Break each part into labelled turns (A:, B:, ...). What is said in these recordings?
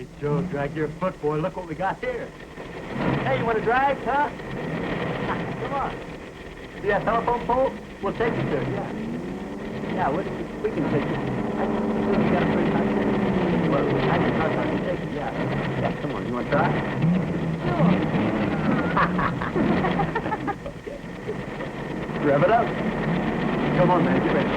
A: Hey, Joe, drag your foot, boy. Look what we got here. Hey, you want to drag, huh? Come on. See that telephone pole? We'll take you to it, yeah. Yeah, we can take you. I think we got a pretty nice thing. Well, I can talk about it, take you, yeah. Yeah, come on. You want to try? Okay. Rev it up. Come on, man. Get ready.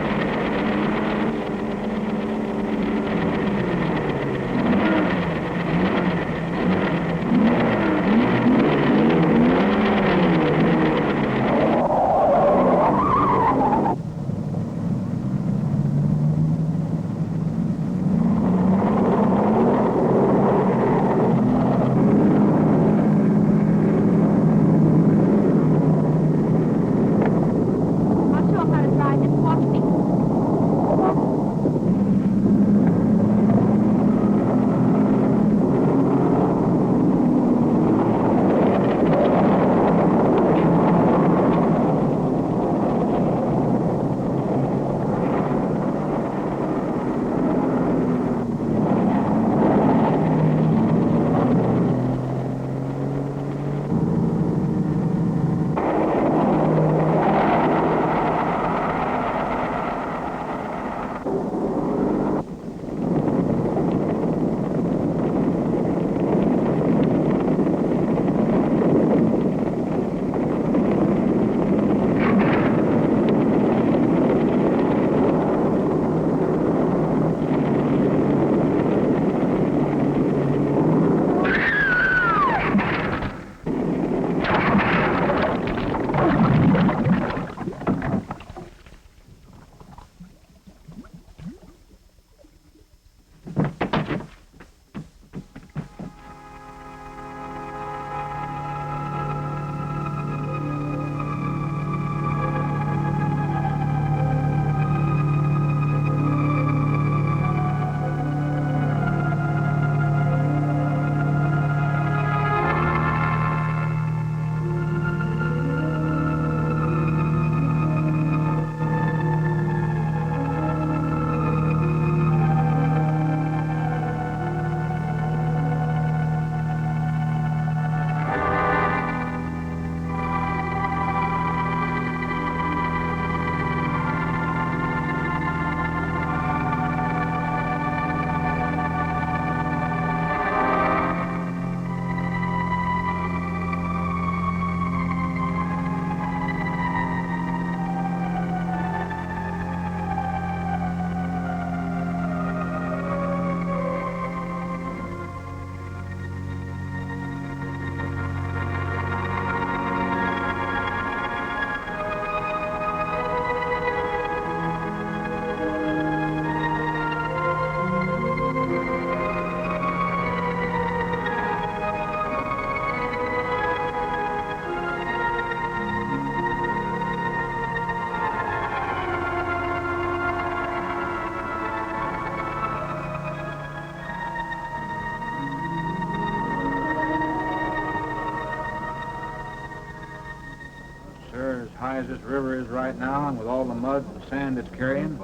B: As this river is right now, and with all the mud and sand it's carrying,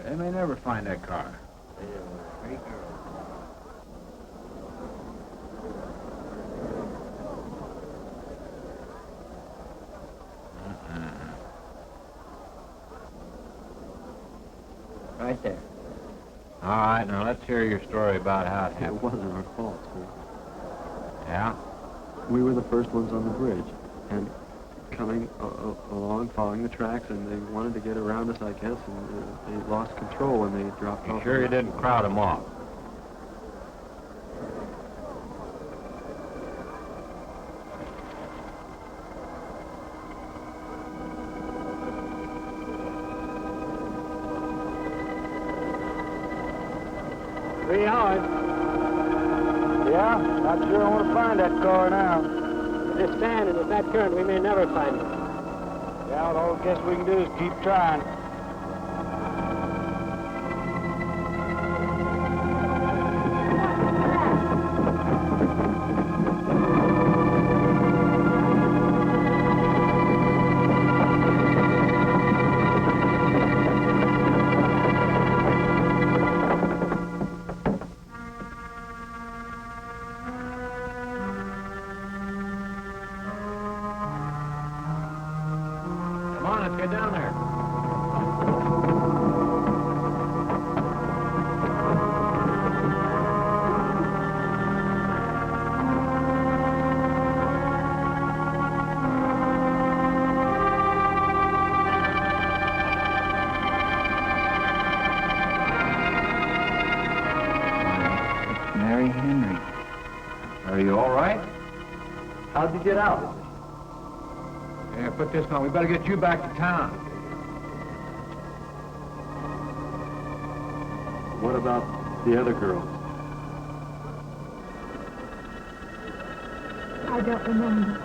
B: they may never find that car.
A: Right there.
B: All right, now let's hear your story about how it happened.
C: It wasn't our fault, sir.
B: Yeah?
C: We were the first ones on the bridge, and coming along, following the tracks, and they wanted to get around us, I guess, and they lost control when they dropped off.
B: You sure you didn't crowd them off?
A: Yeah, not sure I want to find that car now. This sand and with that current, we may never find it. Yeah, well, all I guess we can do is keep trying.
B: Mary Henry. Are you all right?
A: How'd you get out?
B: Yeah, put this on. We better get you back to town.
C: What about the other girls?
D: I don't remember.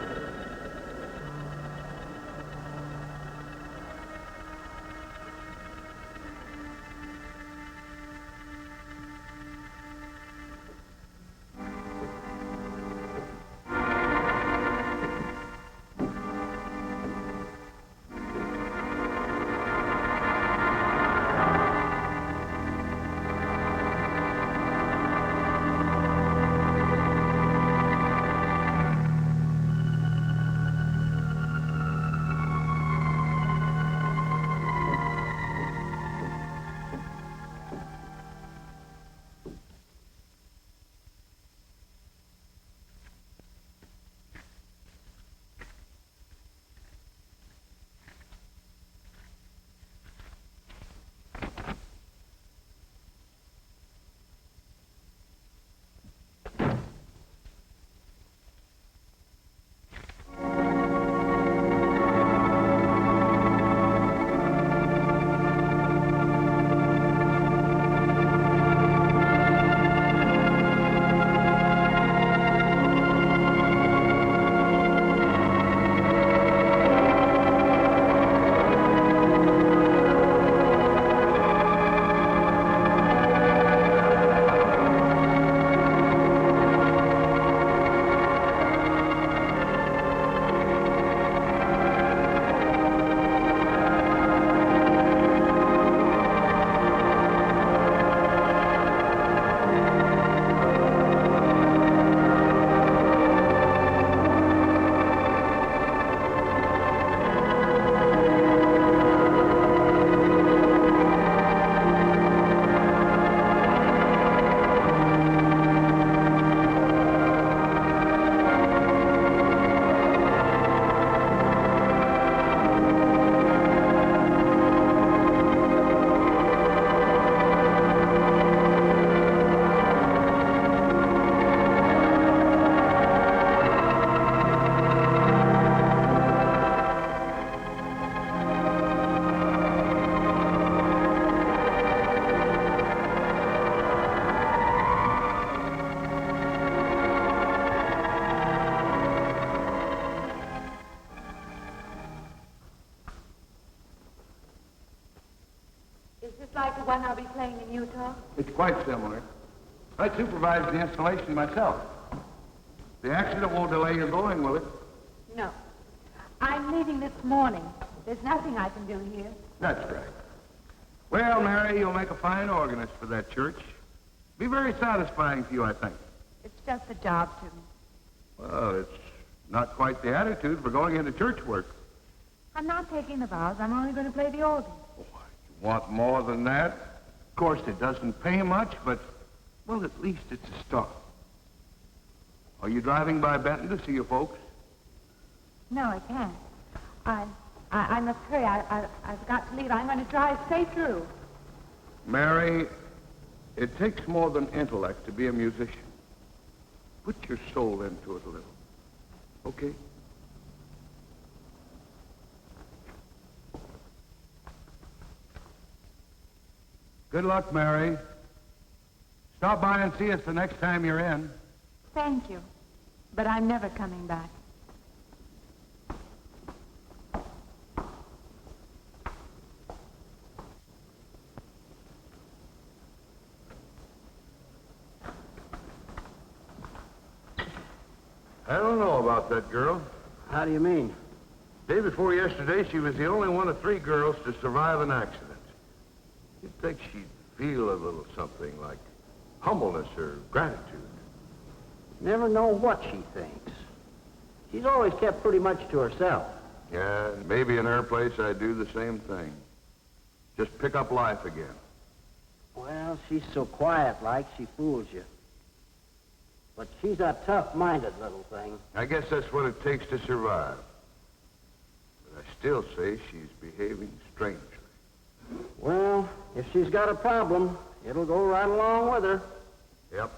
E: one I'll be playing in Utah?
B: It's quite similar. I supervised the installation myself. The accident won't delay your going, will it?
E: No. I'm leaving this morning. There's nothing I can do here.
B: That's right. Well, Mary, you'll make a fine organist for that church. Be very satisfying to you, I think.
E: It's just a job to me.
B: Well, it's not quite the attitude for going into church work.
E: I'm not taking the vows. I'm only going to play the organ.
B: Oh, you want more than that? Of course, it doesn't pay much, but, well, at least it's a start. Are you driving by Benton to see your folks?
E: No, I can't. I must hurry. I've got to leave. I'm going to drive straight through.
B: Mary, it takes more than intellect to be a musician. Put your soul into it a little. Okay? Good luck, Mary. Stop by and see us the next time you're in.
E: Thank you. But I'm never coming back.
B: I don't know about that girl.
A: How do you mean?
B: Day before yesterday, she was the only one of 3 girls to survive an accident. You'd think she'd feel a little something like humbleness or gratitude.
A: Never know what she thinks. She's always kept pretty much to herself.
B: Yeah, maybe in her place I'd do the same thing. Just pick up life again.
A: Well, she's so quiet-like, she fools you. But she's a tough-minded little thing.
B: I guess that's what it takes to survive. But I still say she's behaving strangely.
A: Well, if she's got a problem, it'll go right along with her.
B: Yep.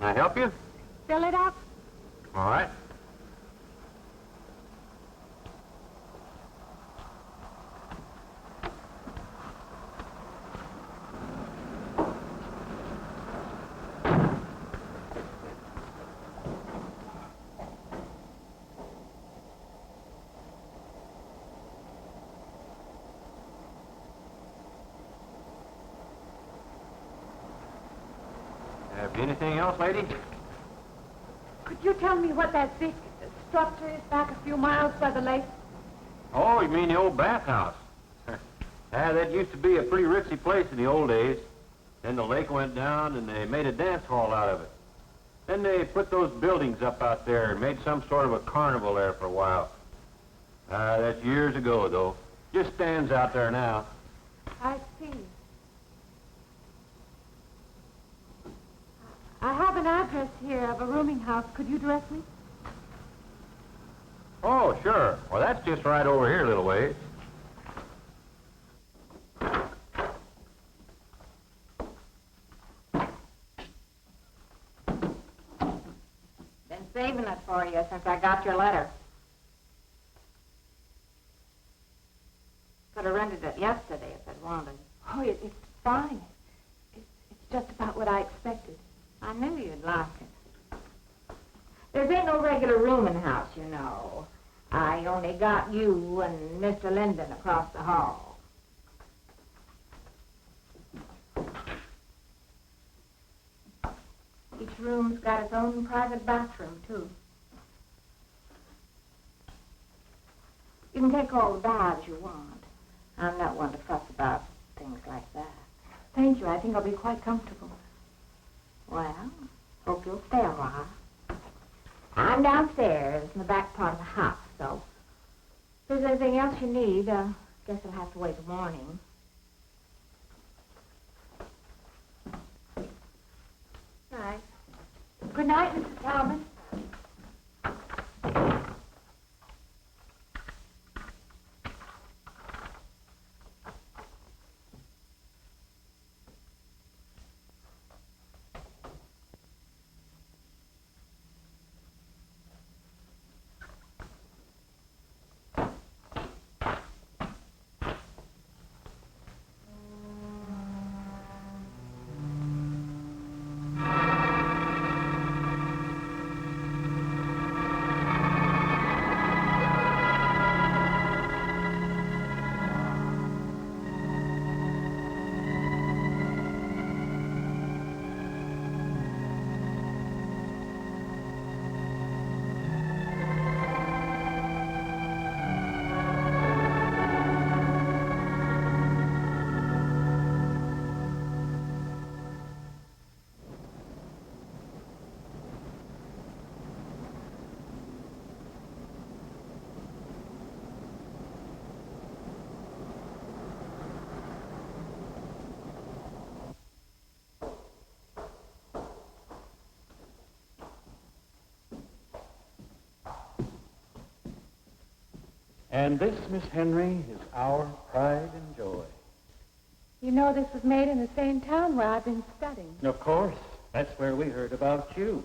B: Can I help you?
E: Fill it up.
B: All right.
D: Anything else, lady?
E: Could you tell me what that big structure is back a few miles by the lake?
D: Oh, you mean the old bathhouse? That used to be a pretty ritzy place in the old days. Then the lake went down and they made a dance hall out of it. Then they put those buildings up out there and made some sort of a carnival there for a while. That's years ago, though. Just stands out there now.
E: I see. I have an address here of a rooming house. Could you direct me?
D: Oh, sure. Well, that's just right over here a little ways.
F: Been saving it for you since I got your letter. Could have rented it yesterday if I'd wanted.
E: Oh, it's fine. It's just about what I expected.
F: I knew you'd like it. There ain't no regular rooming house, you know. I only got you and Mr. Linden across the hall. Each room's got its own private bathroom, too. You can take all the baths you want. I'm not one to fuss about things like that.
E: Thank you. I think I'll be quite comfortable.
F: Well, hope you'll stay a while. I'm downstairs in the back part of the house, so if there's anything else you need, guess I'll have to wait till morning.
E: Right. Good night, Mrs. Talman.
A: And this, Miss Henry, is our pride and joy.
E: You know this was made in the same town where I've been studying.
A: Of course. That's where we heard about you.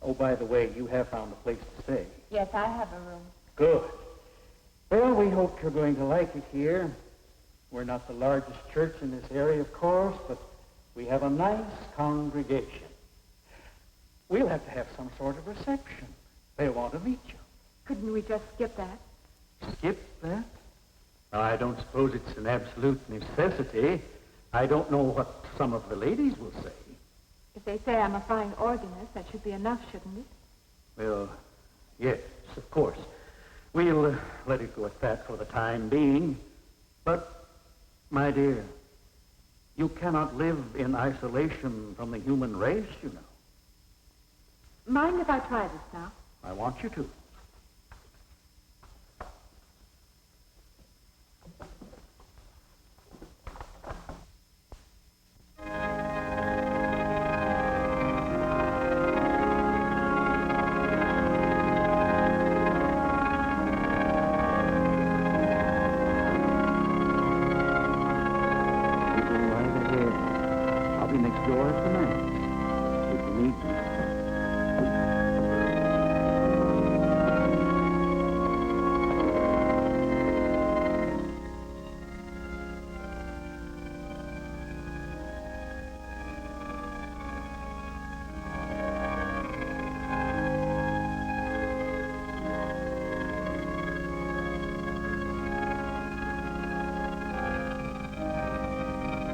A: Oh, by the way, you have found a place to stay.
E: Yes, I have a room.
A: Good. Well, we hope you're going to like it here. We're not the largest church in this area, of course, but we have a nice congregation. We'll have to have some sort of reception. They'll want to meet you.
E: Couldn't we just skip that?
A: Skip that? I don't suppose it's an absolute necessity. I don't know what some of the ladies will say.
E: If they say I'm a fine organist, that should be enough, shouldn't it?
A: Well, yes, of course. We'll let it go at that for the time being. But, my dear, you cannot live in isolation from the human race, you know.
E: Mind if I try this now?
A: I want you to.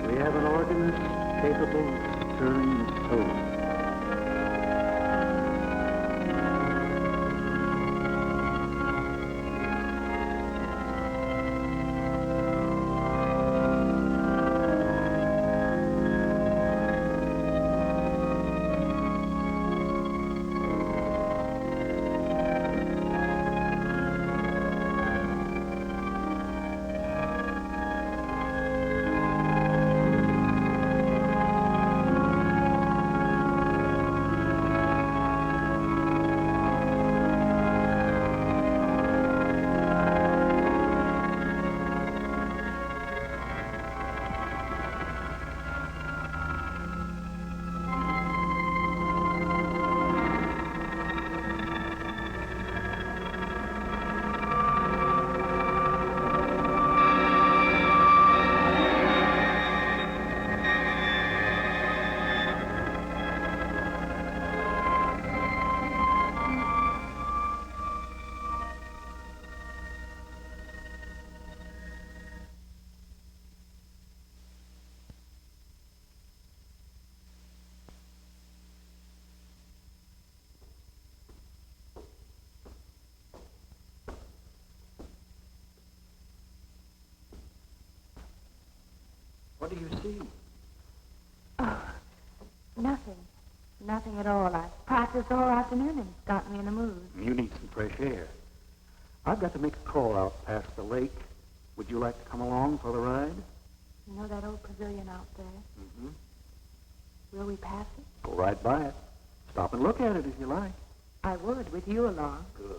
A: We have an organist capable of stirring the soul.
C: do you see?
E: Oh, nothing. Nothing at all. I practiced all afternoon and it's got me in a mood.
G: You need some fresh air. I've got to make a call out past the lake. Would you like to come along for the ride?
E: You know that old pavilion out there?
G: Mm-hmm.
E: Will we pass it?
G: Go right by it. Stop and look at it if you like.
E: I would, with you along.
G: Good.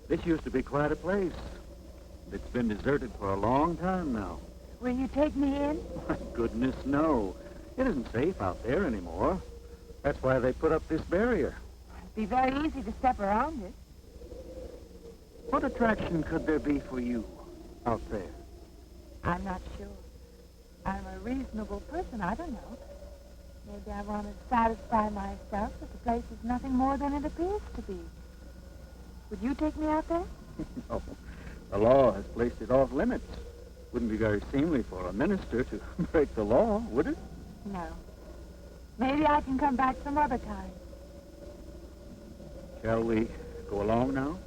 G: This used to be quite a place. It's been deserted for a long time now.
E: Will you take me in?
G: My goodness, no. It isn't safe out there anymore. That's why they put up this barrier.
E: It'd be very easy to step around it.
G: What attraction could there be for you out there?
E: I'm not sure. I'm a reasonable person. I don't know. Maybe I want to satisfy myself that the place is nothing more than it appears to be. Would you take me out there?
G: No. The law has placed it off limits. Wouldn't be very seemly for a minister to break the law, would it?
E: No. Maybe I can come back some other time.
G: Shall we go along now?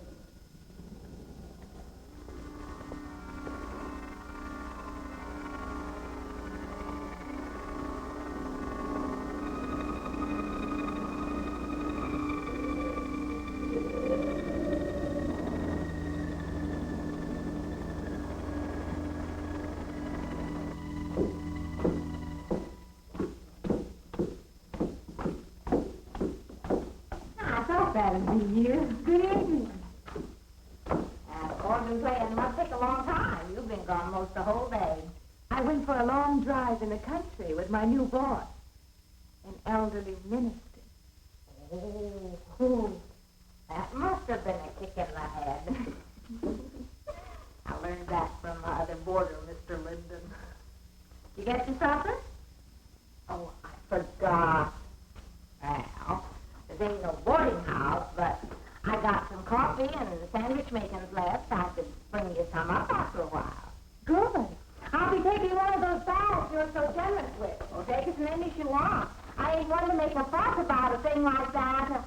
F: That'll be you. Good evening. Organ playing must take a long time. You've been gone most the whole day.
E: I went for a long drive in the country with my new boss, an elderly minister.
F: Oh, that must have been a kick in the head. I learned that from my other boarder, Mr. Linden. You get your supper? Oh, I forgot. Well, there ain't no boarding house, but I got some coffee and the sandwich makings left. I could bring you some up after a while.
E: Good.
F: I'll be taking one of those bags you're so generous with. Well, take as many as you want. I ain't one to make a fuss about a thing like that.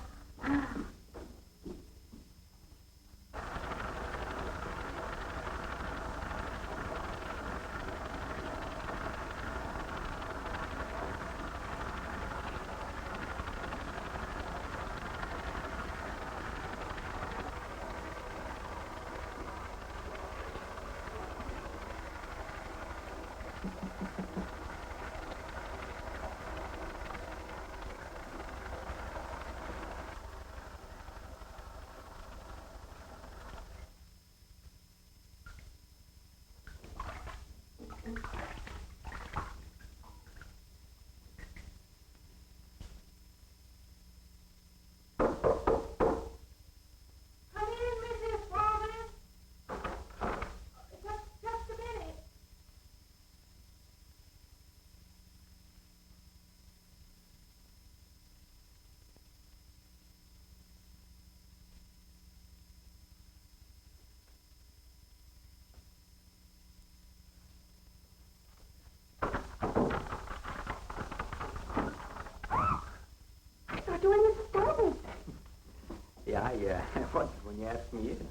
A: Yeah, I was when you asked me in.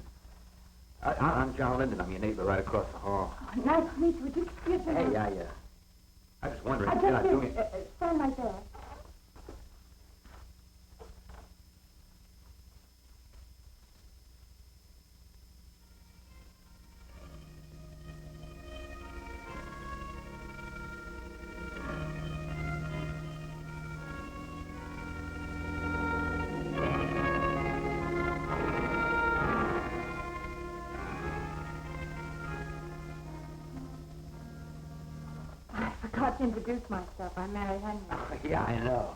A: I'm John Linden. I'm your neighbor right across the hall.
E: Oh, nice to meet you. Would you excuse me?
A: Hey, I was wondering
E: I
A: if you're
E: just
A: not doing it.
E: stand right there. I forgot to introduce myself. I'm Mary Henry.
A: Yeah, I know.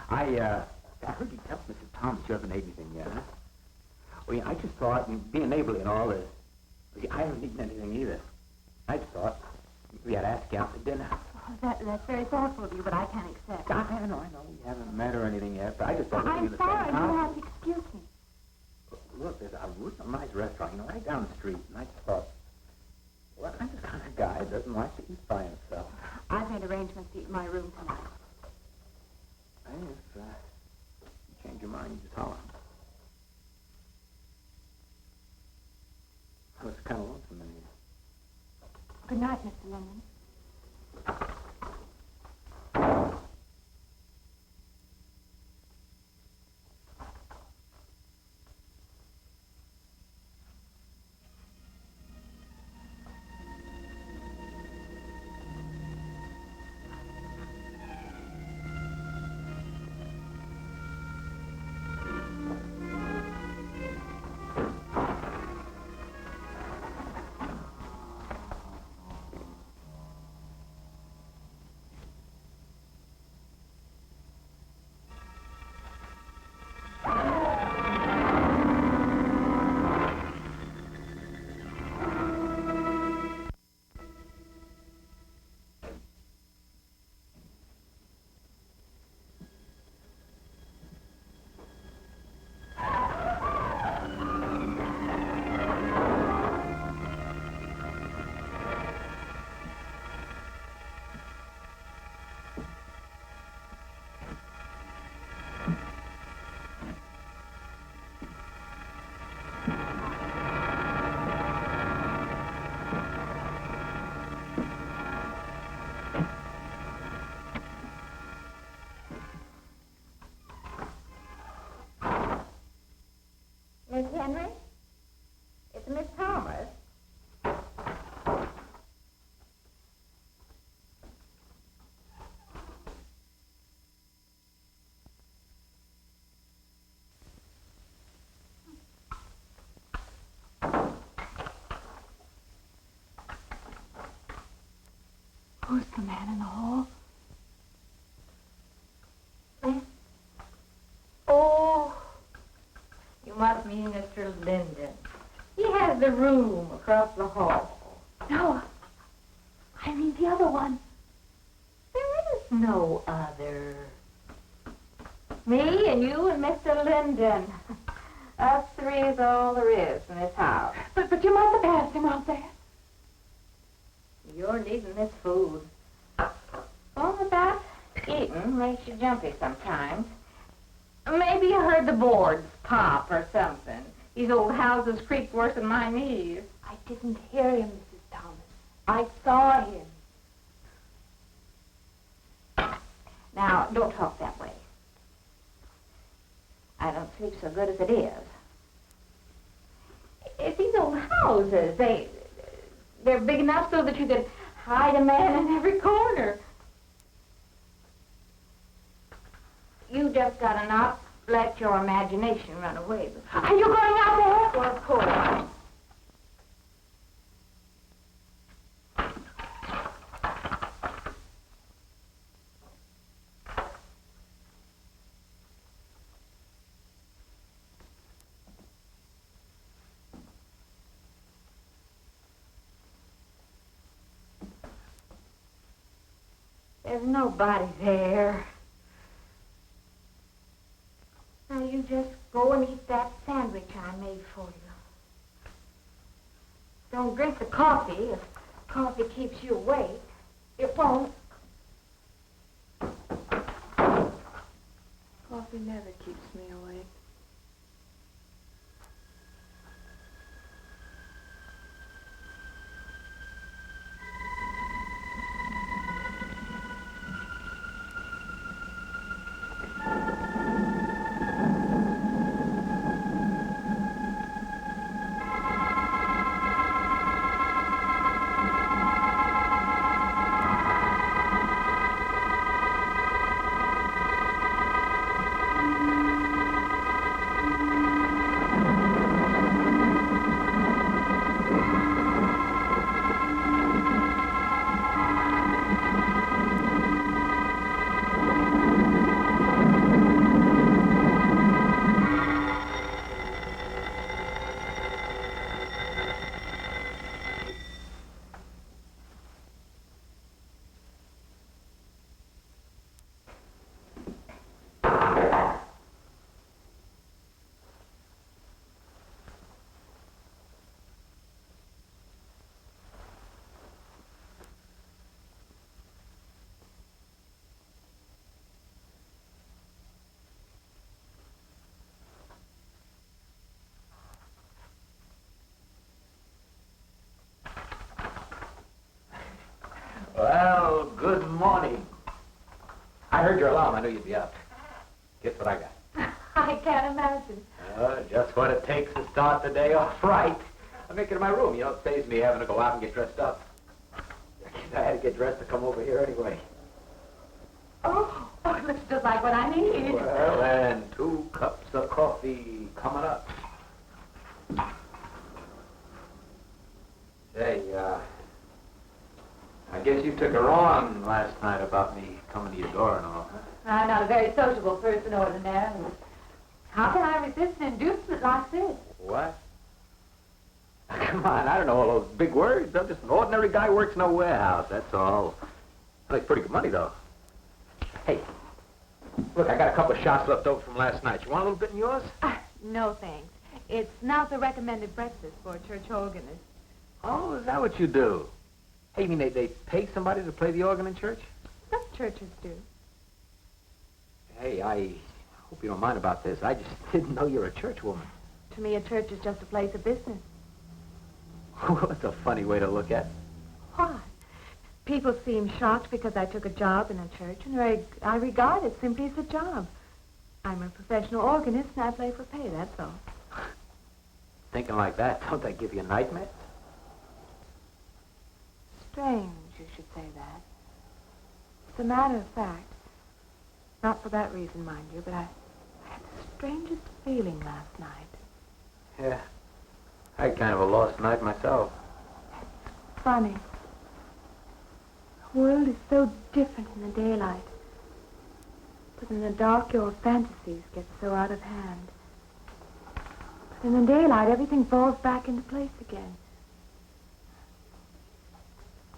A: I heard you tell Mr. Thomas you haven't ate anything yet, huh?
H: Well, yeah, I just thought, and being neighborly and all this, I haven't eaten anything either. I just thought we had to ask you out to dinner.
F: Oh, that's very thoughtful of you, but I can't accept.
H: I know. We haven't met or anything yet, but I just thought we'd be in
F: I'm
H: the
F: sorry.
H: same
F: You'll
H: house.
F: have to excuse me.
H: Look, there's a nice restaurant, right down the street, and I just thought, well, I'm the kind of guy that doesn't like to eat by himself.
F: I've made arrangements to eat in my room tonight.
H: Hey, if you change your mind, you just holler. I was kind of lonesome in here.
F: Good night, Mr. Linden. Miss Henry? It's Miss Thomas.
E: Who's the man in the hall?
F: Oh, you must mean Mr. Linden. He has the room across the hall.
E: No, I mean the other one.
F: There is no other. Me and you and Mr. Linden. Us three is all there is in this house.
E: But you must have asked him out there.
F: You're needing this food. All about eating makes you jumpy sometimes. Maybe you heard the boards pop or something. These old houses creak worse than my knees.
E: I didn't hear him, Mrs. Thomas. I saw him.
F: Now, don't talk that way. I don't sleep so good as it is. It's these old houses. They're big enough so that you could hide a man in every corner. You just gotta not let your imagination run away with you.
E: Are you going out there?
F: Well, of course. There's nobody there. Now you just go and eat that sandwich I made for you. Don't drink the coffee. If coffee keeps you awake, it won't.
E: Coffee never keeps me awake.
H: I knew you'd be up. Guess what I got?
F: I can't imagine.
H: Just what it takes to start the day off right. I make it in my room. You know, it saves me having to go out and get dressed up. I had to get dressed to come over here anyway.
F: Oh, it looks just like what I need.
H: Well, and 2 cups of coffee coming up. Say, I guess you took her on last night about me coming to your door and all, huh?
F: I'm not a very sociable person ordinarily. How can I resist an inducement like this?
H: What? Come on, I don't know all those big words. I'm just an ordinary guy who works in a warehouse, that's all. I make pretty good money, though. Hey, look, I got a couple of shots left over from last night. You want a little bit in yours?
F: No, thanks. It's not the recommended breakfast for a church organist.
H: Oh, is that what you do? Hey, you mean they pay somebody to play the organ in church?
F: Some churches do.
H: Hey, I hope you don't mind about this. I just didn't know you're a church woman.
F: To me, a church is just a place of business.
H: That's a funny way to look at it.
F: Why? People seem shocked because I took a job in a church, and I regard it simply as a job. I'm a professional organist, and I play for pay, that's all.
H: Thinking like that, don't that give you nightmares?
F: Strange you should say that. As a matter of fact, not for that reason, mind you, but I had the strangest feeling last night.
H: Yeah. I had kind of a lost night myself.
F: Funny. The world is so different in the daylight. But in the dark, your fantasies get so out of hand. But in the daylight, everything falls back into place again.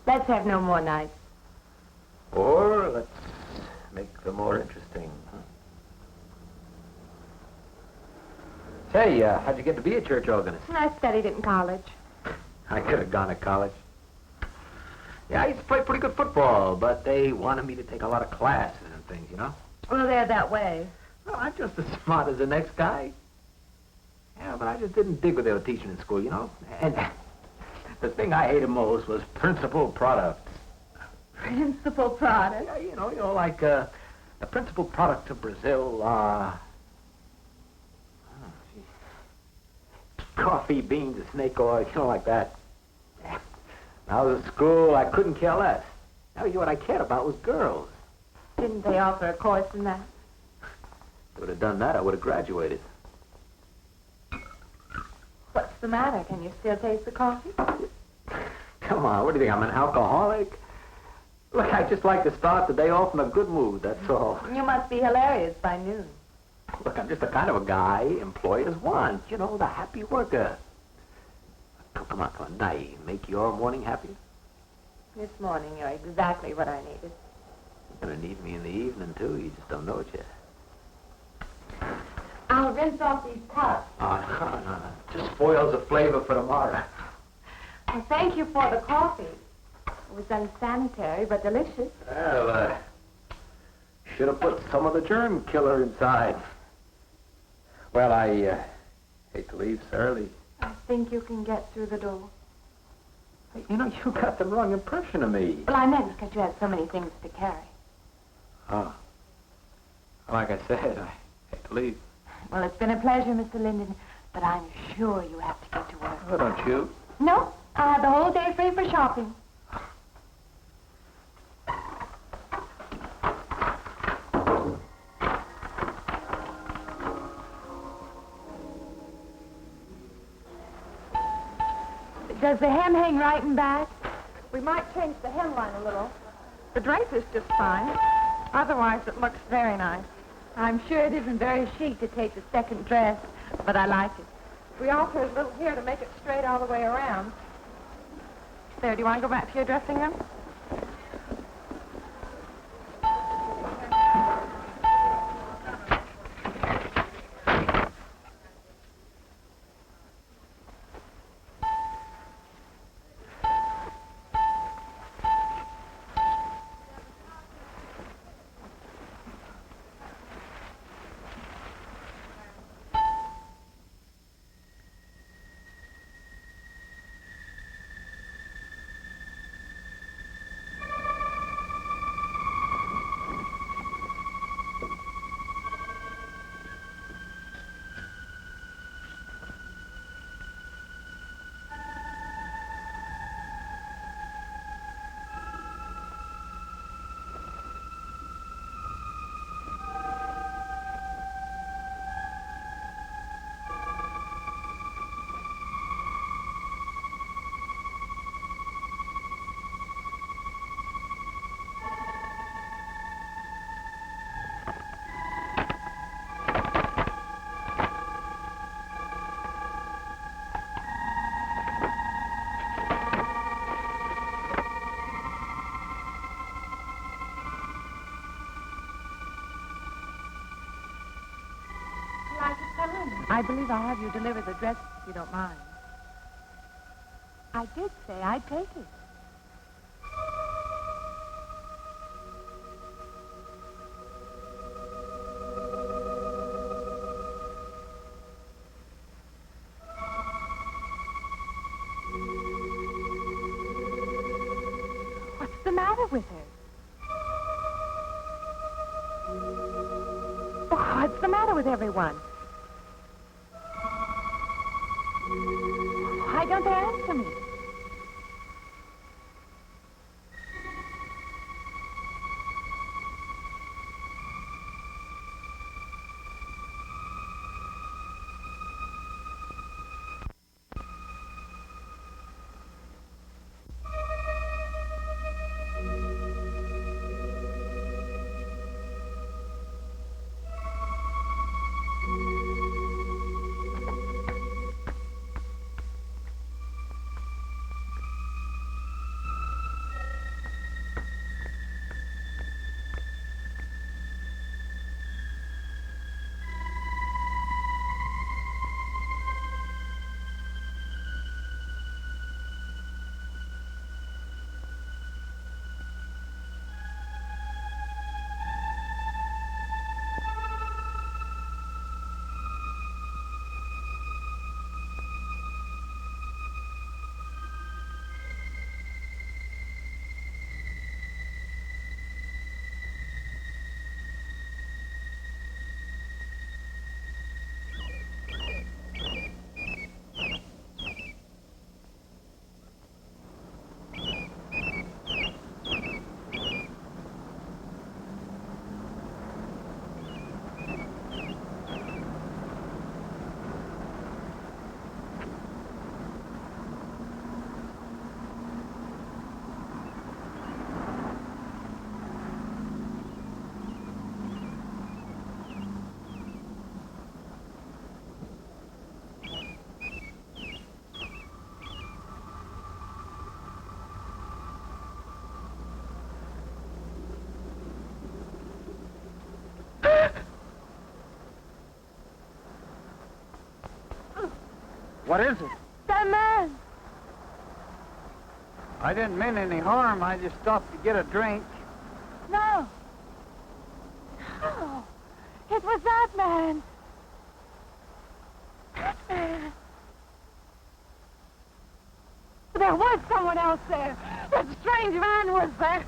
F: Let's have no more nights.
H: Or let's make them more interesting. Say, how'd you get to be a church organist?
F: I studied it in college.
H: I could have gone to college. Yeah, I used to play pretty good football, but they wanted me to take a lot of classes and things, you know?
F: Well, they're that way.
H: Well, I'm just as smart as the next guy. Yeah, but I just didn't dig what they were teaching in school, you know? And the thing I hated most was principal products.
F: Principal product?
H: Yeah, you know, like the principal product of Brazil, coffee, beans, snake oil, you know, like that. Yeah. When I was at school, I couldn't care less. Now, what I cared about was girls.
F: Didn't they offer a course in that?
H: If I would have done that, I would have graduated.
F: What's the matter? Can you still taste the coffee?
H: Come on, what do you think, I'm an alcoholic? Look, I just like to start the day off in a good mood, that's all.
F: You must be hilarious by noon.
H: Look, I'm just the kind of a guy employers want. You know, the happy worker. Come on. Now, you make your morning happier?
F: This morning, you're exactly what I needed.
H: You're going to need me in the evening, too. You just don't know it yet.
F: I'll rinse off these cups.
H: Oh, no. Just spoils the flavor for tomorrow.
F: Well, thank you for the coffee. It was unsanitary, but delicious.
H: Well, should have put some of the germ killer inside. Well, I hate to leave so early.
F: I think you can get through the door.
H: Hey, you know, you got the wrong impression of me.
F: Well, I meant because you had so many things to carry.
H: Oh. Like I said, I hate to leave.
F: Well, it's been a pleasure, Mr. Linden, but I'm sure you have to get to work.
H: Oh, don't you?
F: No, I have the whole day free for shopping. Does the hem hang right and back?
E: We might change the hemline a little. The drape is just fine. Otherwise, it looks very nice.
F: I'm sure it isn't very chic to take the second dress, but I like it.
E: We altered a little here to make it straight all the way around. There, do you want to go back to your dressing room? I believe I'll have you deliver the dress if you don't mind. I did say I'd take it. What's the matter with her? What's the matter with everyone? Why don't they answer me?
G: What is it?
E: That man!
G: I didn't mean any harm. I just stopped to get a drink.
E: No. No. It was that man. That man. There was someone else there. That strange man was there.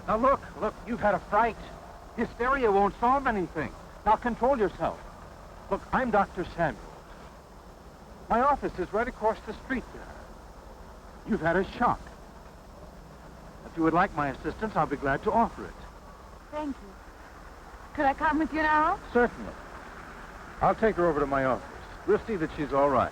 G: Now, look, you've had a fright. Hysteria won't solve anything. Now, control yourself. Look, I'm Dr. Samuels. My office is right across the street there. You've had a shock. If you would like my assistance, I'll be glad to offer it.
E: Thank you. Could I come with you now?
G: Certainly. I'll take her over to my office. We'll see that she's all right.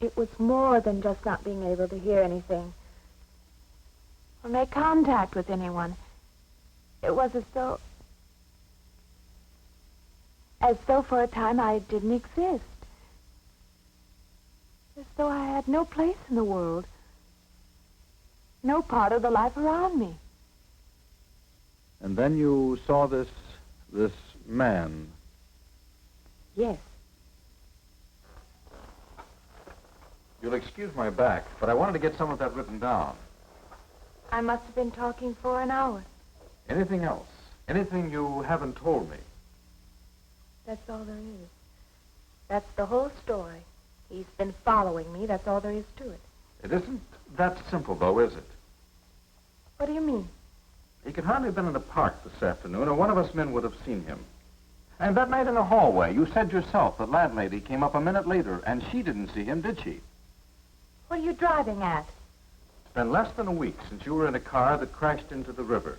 F: It was more than just not being able to hear anything or make contact with anyone. It was as though for a time I didn't exist. As though I had no place in the world. No part of the life around me.
C: And then you saw this man.
F: Yes.
C: You'll excuse my back, but I wanted to get some of that written down.
F: I must have been talking for an hour.
C: Anything else? Anything you haven't told me?
F: That's all there is. That's the whole story. He's been following me. That's all there is to it.
C: It isn't that simple, though, is it?
F: What do you mean?
C: He could hardly have been in the park this afternoon, or one of us men would have seen him. And that night in the hallway, you said yourself the landlady came up a minute later, and she didn't see him, did she?
F: What are you driving at?
C: It's been less than a week since you were in a car that crashed into the river.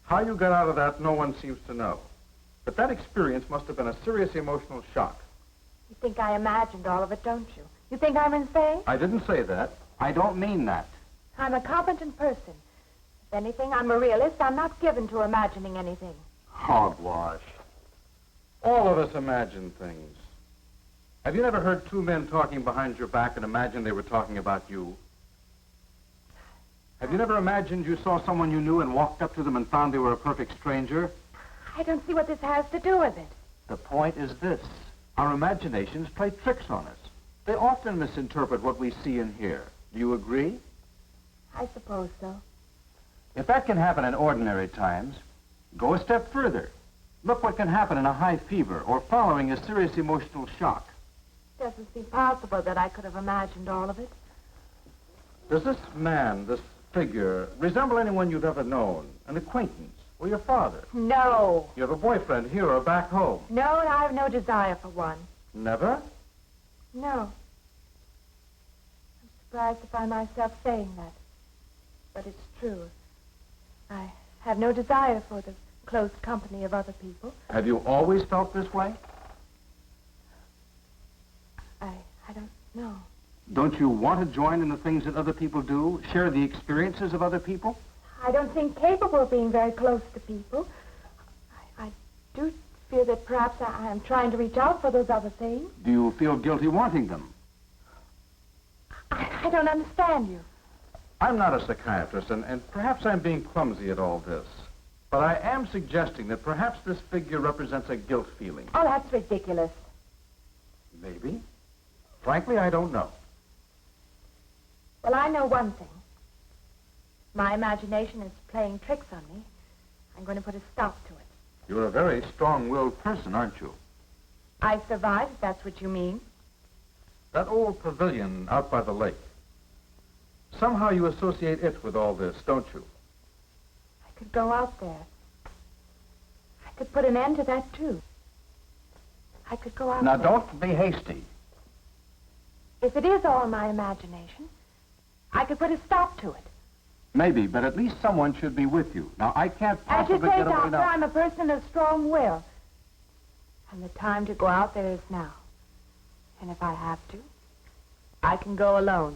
C: How you got out of that, no one seems to know. But that experience must have been a serious emotional shock.
F: You think I imagined all of it, don't you? You think I'm insane?
C: I didn't say that. I don't mean that.
F: I'm a competent person. If anything, I'm a realist. I'm not given to imagining anything.
C: Hogwash. All of us imagine things. Have you never heard two men talking behind your back and imagined they were talking about you? Have you never imagined you saw someone you knew and walked up to them and found they were a perfect stranger?
E: I don't see what this has to do with it.
C: The point is this. Our imaginations play tricks on us. They often misinterpret what we see and hear. Do you agree?
E: I suppose so.
C: If that can happen in ordinary times, go a step further. Look what can happen in a high fever or following a serious emotional shock.
E: It doesn't seem possible that I could have imagined all of it.
C: Does this man, this figure, resemble anyone you've ever known? An acquaintance? Or your father?
E: No.
C: You have a boyfriend here or back home?
E: No, and I have no desire for one.
C: Never?
E: No. I'm surprised to find myself saying that. But it's true. I have no desire for the close company of other people.
C: Have you always felt this way?
E: I don't know.
C: Don't you want to join in the things that other people do? Share the experiences of other people?
E: I don't think capable of being very close to people. I do feel that perhaps I am trying to reach out for those other things.
C: Do you feel guilty wanting them?
E: I don't understand you.
C: I'm not a psychiatrist, and perhaps I'm being clumsy at all this. But I am suggesting that perhaps this figure represents a guilt feeling.
E: Oh, that's ridiculous.
C: Maybe. Frankly, I don't know.
E: Well, I know one thing. My imagination is playing tricks on me. I'm going to put a stop to it.
C: You're a very strong-willed person, aren't you?
E: I survived, if that's what you mean.
C: That old pavilion out by the lake. Somehow you associate it with all this, don't you?
E: I could go out there. I could put an end to that, too. I could go out
C: Now,
E: there.
C: don't be hasty.
E: If it is all my imagination, I could put a stop to it.
C: Maybe, but at least someone should be with you. Now, I can't
E: As you
C: possibly
E: say,
C: get away
E: Doctor,
C: now.
E: I'm a person of strong will. And the time to go out there is now. And if I have to, I can go alone.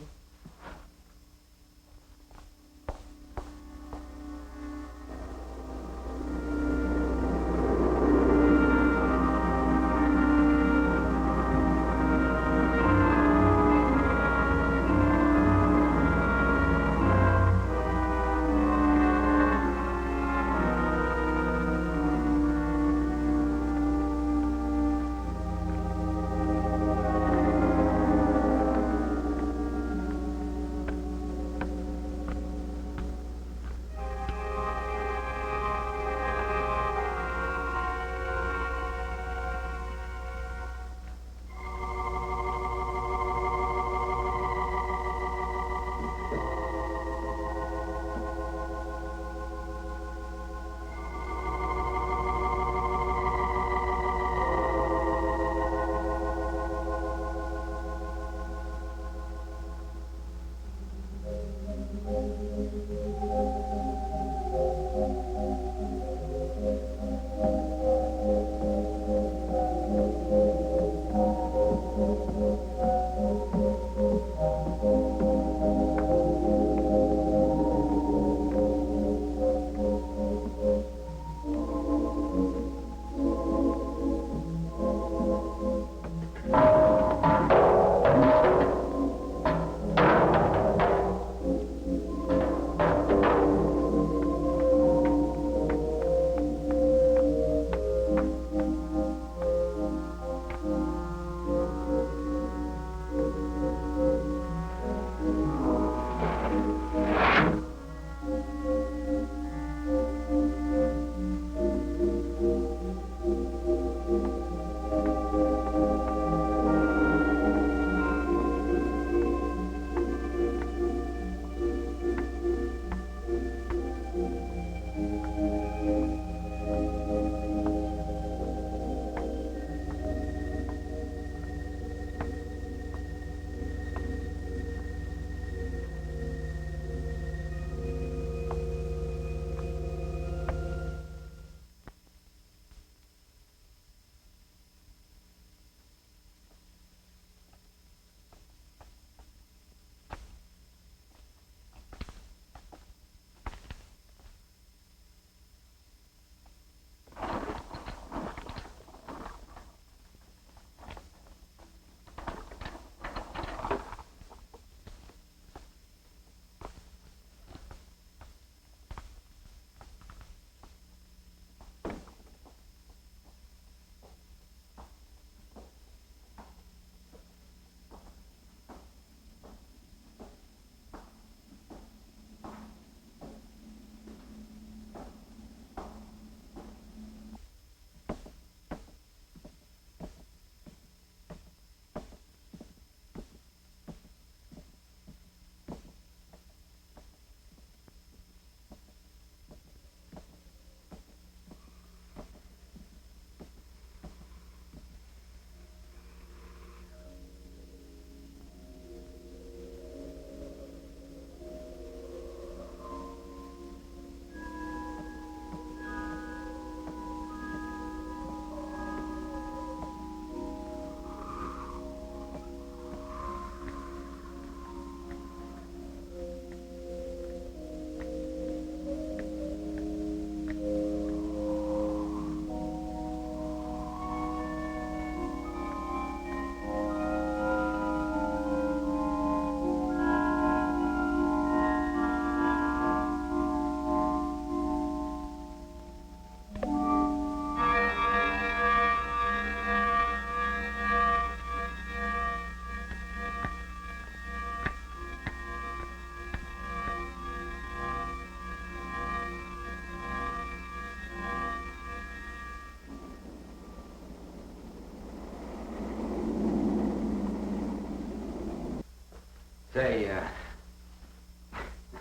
H: Say,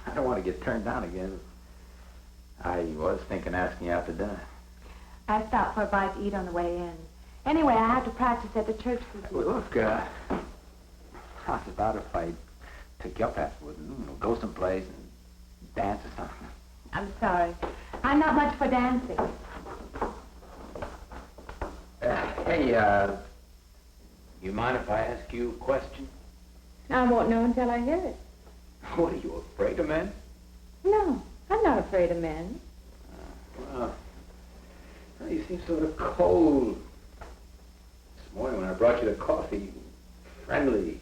H: I don't want to get turned down again. I was thinking asking you out to dinner.
F: I stopped for a bite to eat on the way in. Anyway, I have to practice at the church this
H: Well,
F: week.
H: look, how's about if I took you up afterwards and go someplace and dance or something?
F: I'm sorry. I'm not much for dancing.
H: Hey, you mind if I ask you a question?
F: I won't know until I hear it.
H: What, are you afraid of men?
F: No, I'm not afraid of men.
H: Well, you seem sort of cold. This morning when I brought you the coffee, friendly.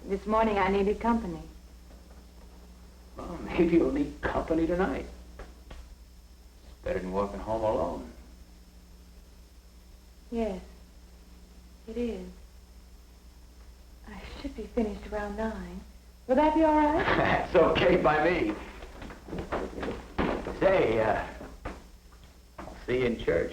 F: This morning I needed company.
H: Well, maybe you'll need company tonight. It's better than walking home alone.
F: Yes, it is. I should be finished around 9. Will that be all right?
H: That's okay by me. Say, I'll see you in church.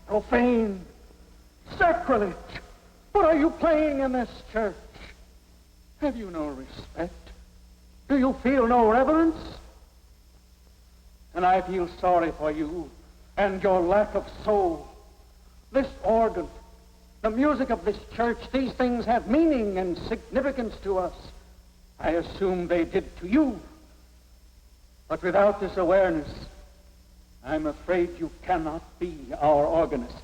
G: Profane, sacrilege. What are you playing in this church? Have you no respect? Do you feel no reverence? And I feel sorry for you and your lack of soul. This organ, the music of this church, these things have meaning and significance to us. I assume they did to you.
I: But without this awareness, I'm afraid you cannot be our organist.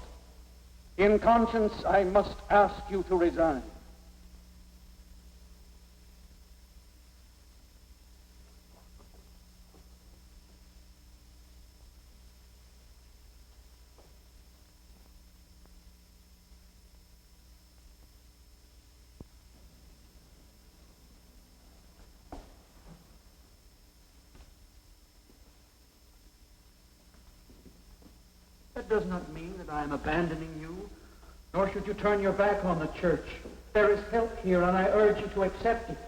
I: In conscience, I must ask you to resign. That does not mean that I am abandoning you, nor should you turn your back on the church. There is help here, and I urge you to accept it.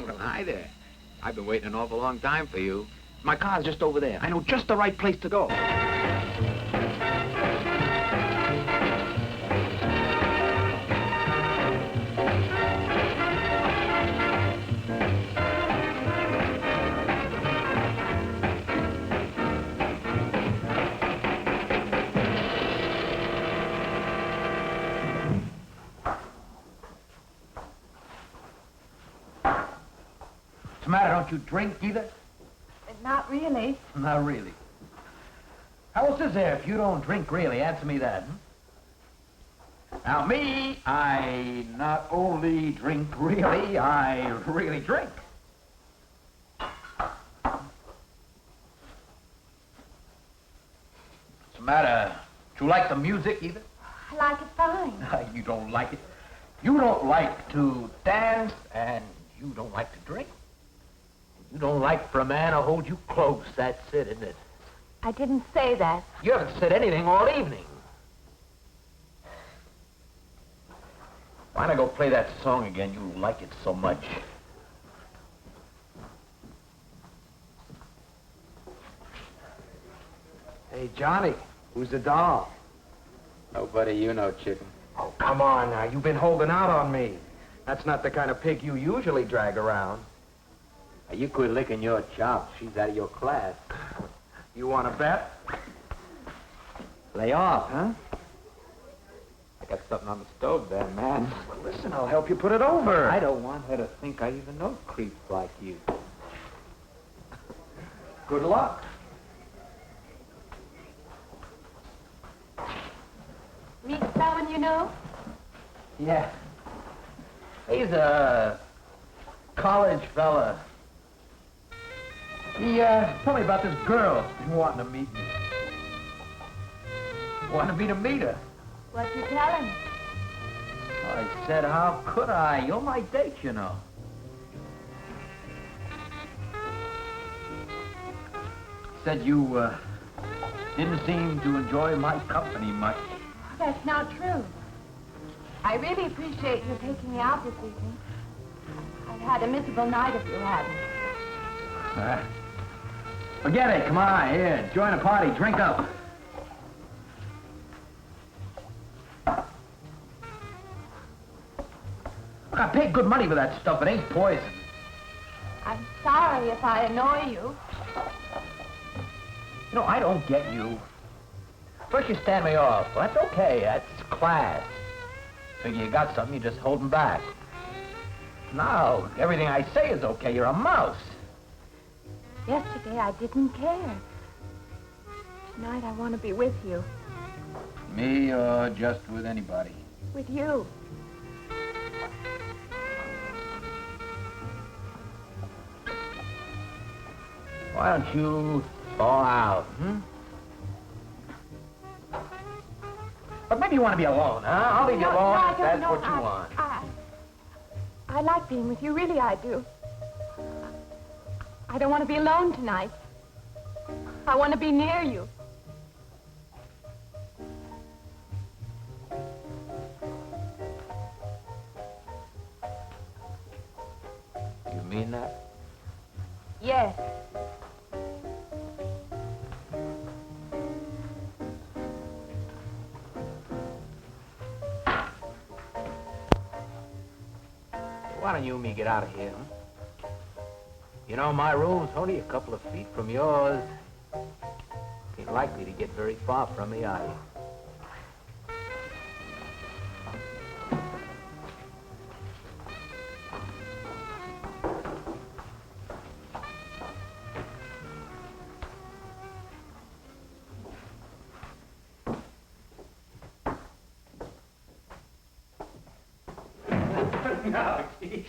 H: Well, hi there. I've been waiting an awful long time for you. My car's just over there. I know just the right place to go.
J: What's the matter? Don't you drink either?
E: Not really.
J: Not really. How else is there if you don't drink really? Answer me that. Now, me, I not only drink really, I really drink. What's the matter? Do you like the music either?
E: I like it fine.
J: You don't like it. You don't like to dance, and you don't like to drink. You don't like for a man to hold you close. That's it, isn't it?
E: I didn't say that.
J: You haven't said anything all evening. Why not go play that song again? You like it so much.
A: Hey, Johnny, who's the doll?
H: Nobody you know, chicken.
A: Oh, come on now. You've been holding out on me. That's not the kind of pig you usually drag around.
H: Now, you quit licking your chops. She's out of your class.
A: You want to bet?
H: Lay off, huh? I got something on the stove there, man.
A: Well, listen, I'll help you put it over.
H: I don't want her to think I even know creeps like you.
A: Good luck.
E: Meet someone you know?
J: Yeah. He's a college fella. He told me about this girl wanting to meet me. Wanted me to meet her.
E: What'd you tell him?
J: I said, how could I? You're my date, you know. Said you didn't seem to enjoy my company much.
E: That's not true. I really appreciate you taking me out this evening. I've had a miserable night if you hadn't.
J: Forget it. Come on, here. Join the party. Drink up. I paid good money for that stuff. It ain't poison.
E: I'm sorry if I annoy you.
J: You know, I don't get you. First you stand me off. Well, that's okay. That's class. Figure you got something, you just hold 'em back. Now, everything I say is okay. You're a mouse.
E: Yesterday I didn't care. Tonight I want to be with you.
J: Me or just with anybody?
E: With you.
J: Why don't you fall out, But maybe you want to be alone, huh? I'll leave you alone if that's what you want.
E: I like being with you, really I do. I don't want to be alone tonight. I want to be near you.
J: You mean that?
E: Yes.
J: don't you and me get out of here, huh? You know, my room's only a couple of feet from yours. Ain't likely to get very far from me, are you?
F: No, you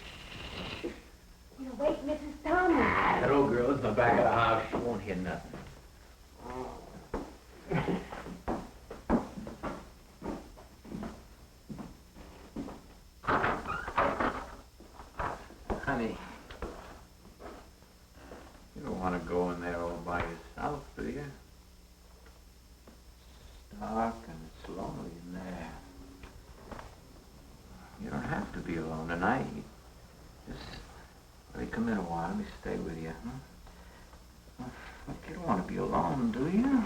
F: wake Mrs. Thomas.
J: That old girl's in the back of the house. She won't hear nothing. Honey, you don't want to go in there all by yourself, do you? It's dark and it's lonely in there. You don't have to be alone tonight. Just let me come in a while. Let me stay with you, huh? Look, you don't want to be alone, do you?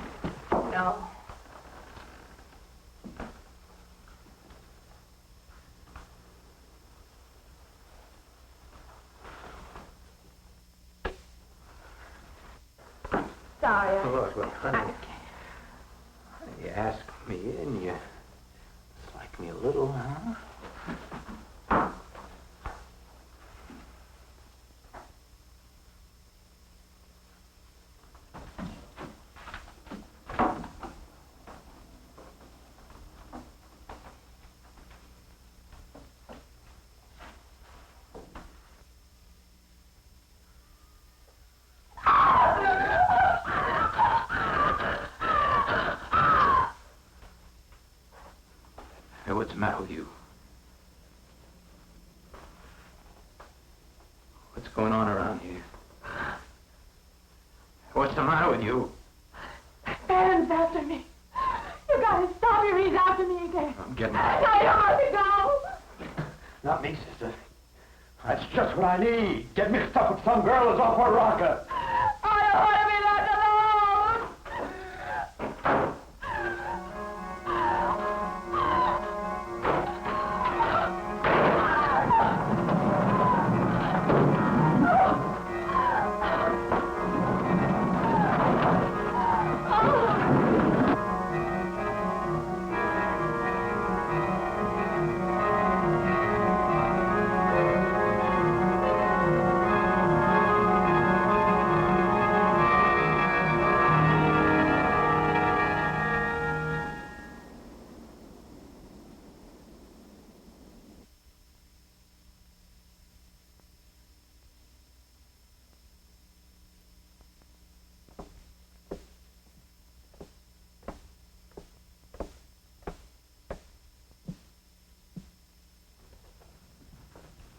F: No. Sorry.
J: Look, honey. You asked me in, you like me a little, huh? Hey, what's the matter with you? What's going on around here? What's the matter with you?
E: Aaron's after me. You gotta stop him. He's after me again.
J: I'm getting out.
E: I don't want to go.
J: Not me, sister. That's just what I need. Get mixed up with some girl who's off her rocker.
E: I don't want to be left alone.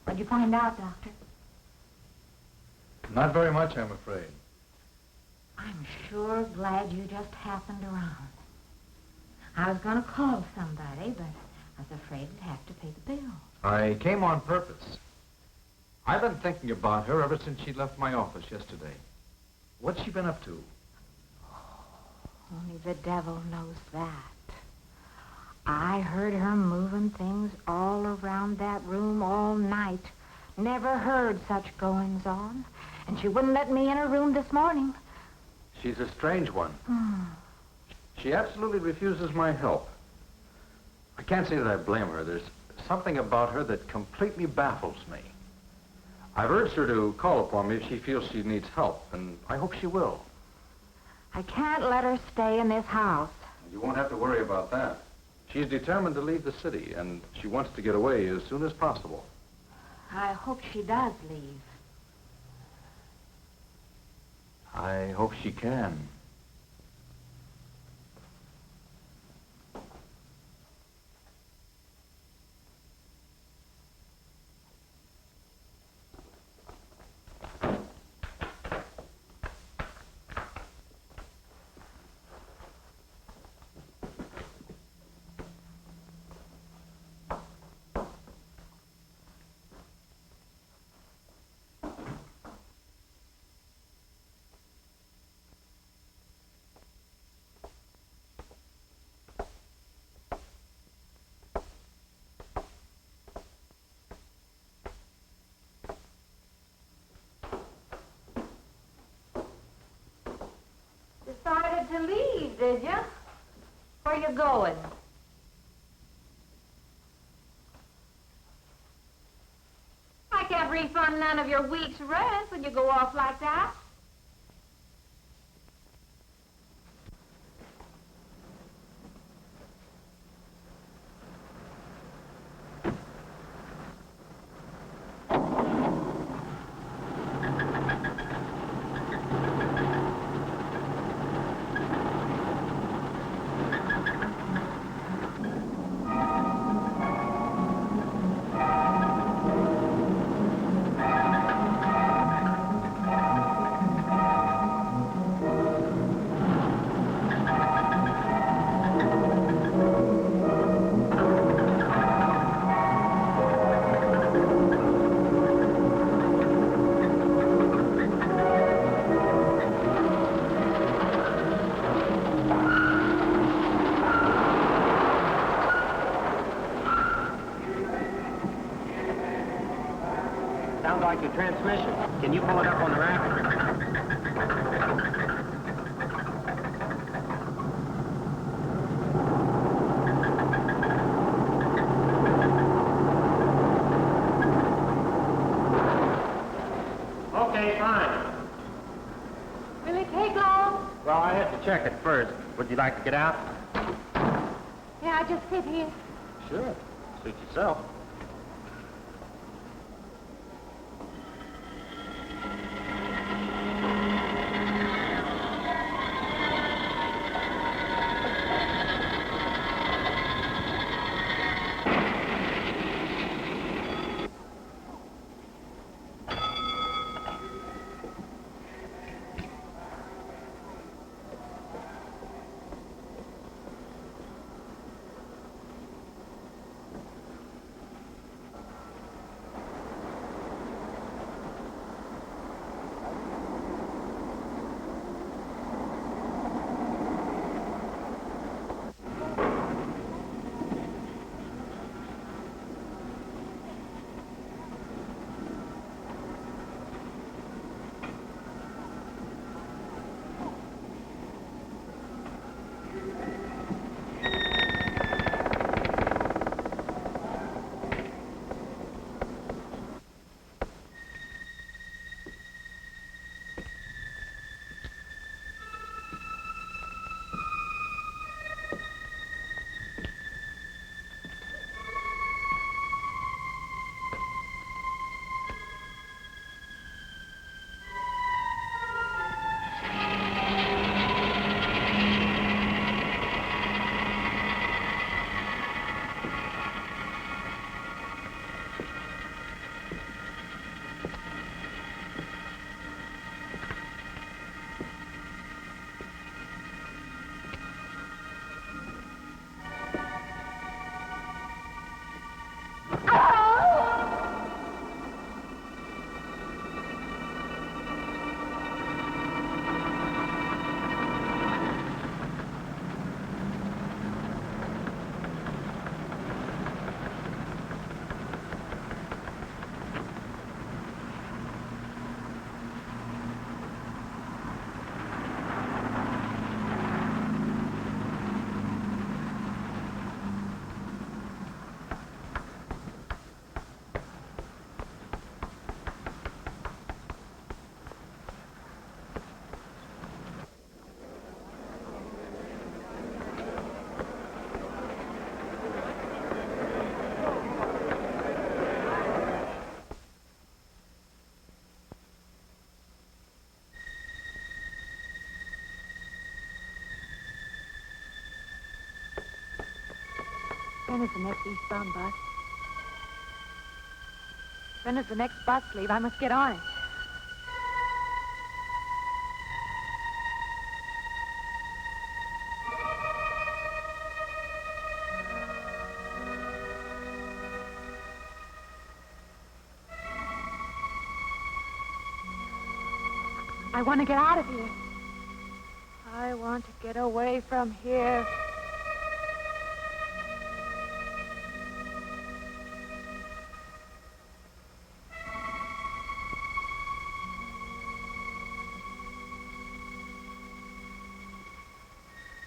F: What'd you find out, Doctor?
C: Not very much, I'm afraid.
F: I'm sure glad you just happened around. I was going to call somebody, but I was afraid I'd have to pay the bill.
C: I came on purpose. I've been thinking about her ever since she left my office yesterday. What's she been up to?
F: Only the devil knows that. I heard her moving things all around that room all night. Never heard such goings on. And she wouldn't let me in her room this morning.
C: She's a strange one. She absolutely refuses my help. I can't say that I blame her. There's something about her that completely baffles me. I've urged her to call upon me if she feels she needs help, and I hope she will.
F: I can't let her stay in this house.
C: You won't have to worry about that. She's determined to leave the city, and she wants to get away as soon as possible.
F: I hope she does leave.
C: I hope she can.
F: did you? Where you going? I can't refund none of your week's rent when you go off like that.
D: Sounds like your transmission. Can you pull it up on the rack? Okay, fine.
F: Will it take long?
D: Well, I have to check it first. Would you like to get out?
F: Yeah, I just sit here.
D: Sure. Suit yourself.
E: When is the next eastbound bus? When does the next bus leave? I must get on it. I want to get out of here. I want to get away from here.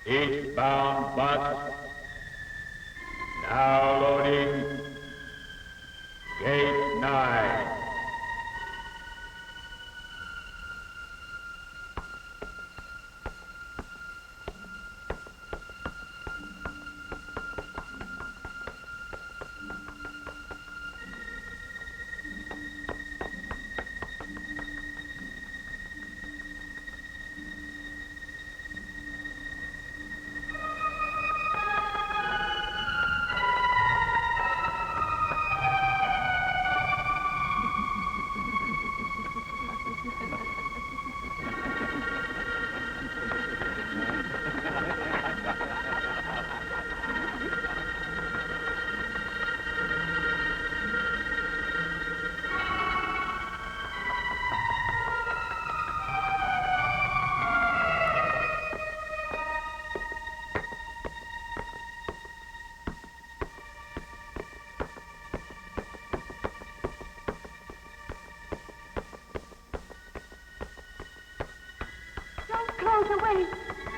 D: Eastbound bus. Now loading. Gate 9.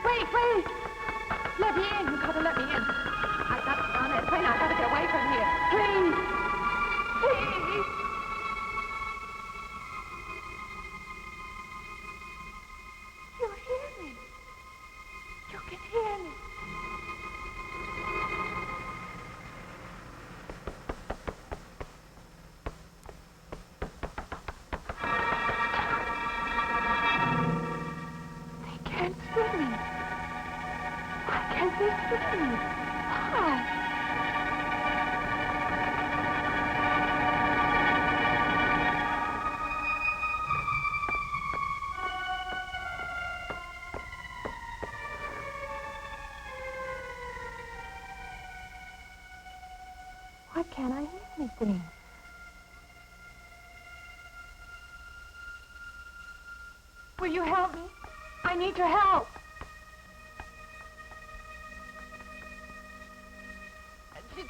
E: Wait! Let me in. You gotta let me in. I gotta get on that plane. I gotta get away from here. Please! Please! You hear me? You can hear me. They can't see me. Why can't they see me? Why? Why can't I hear anything? Will you help me? I need your help.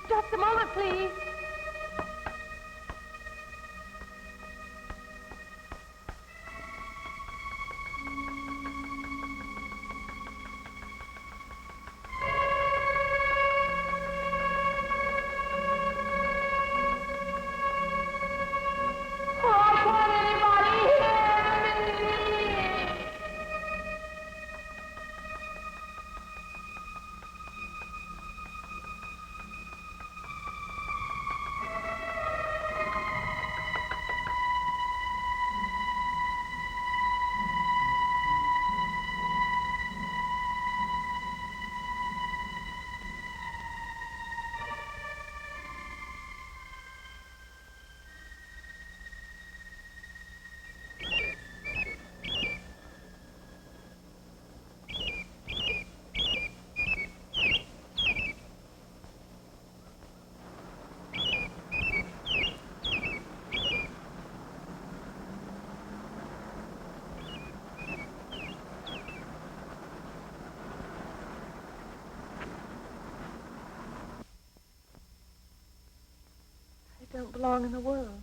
E: Just a moment, please. Why can't anybody hear me? I don't belong in the world.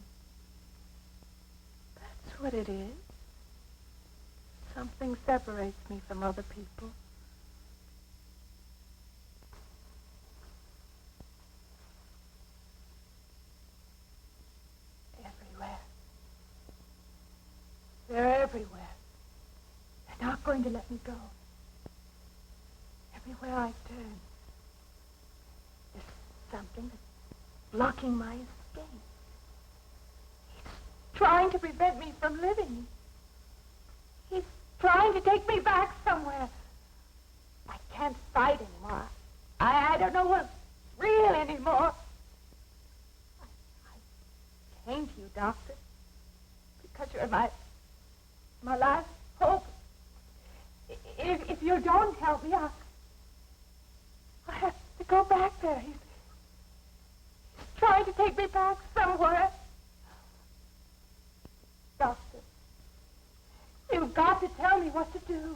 E: That's what it is. Something separates me from other people. Everywhere. They're everywhere. They're not going to let me go. Everywhere I turn, there's something that's blocking my escape. He's trying to prevent me from living. He's trying to take me back somewhere. I can't fight anymore. I don't know what's real anymore. I came to you, Doctor, because you're my last hope. If you don't help me, I have to go back there. He's trying to take me back somewhere. Doctor, you've got to tell me what to do.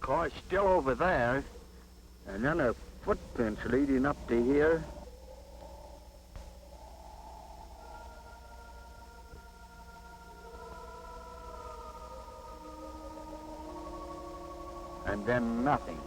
K: car's still over there. And then her footprints leading up to here. And then nothing.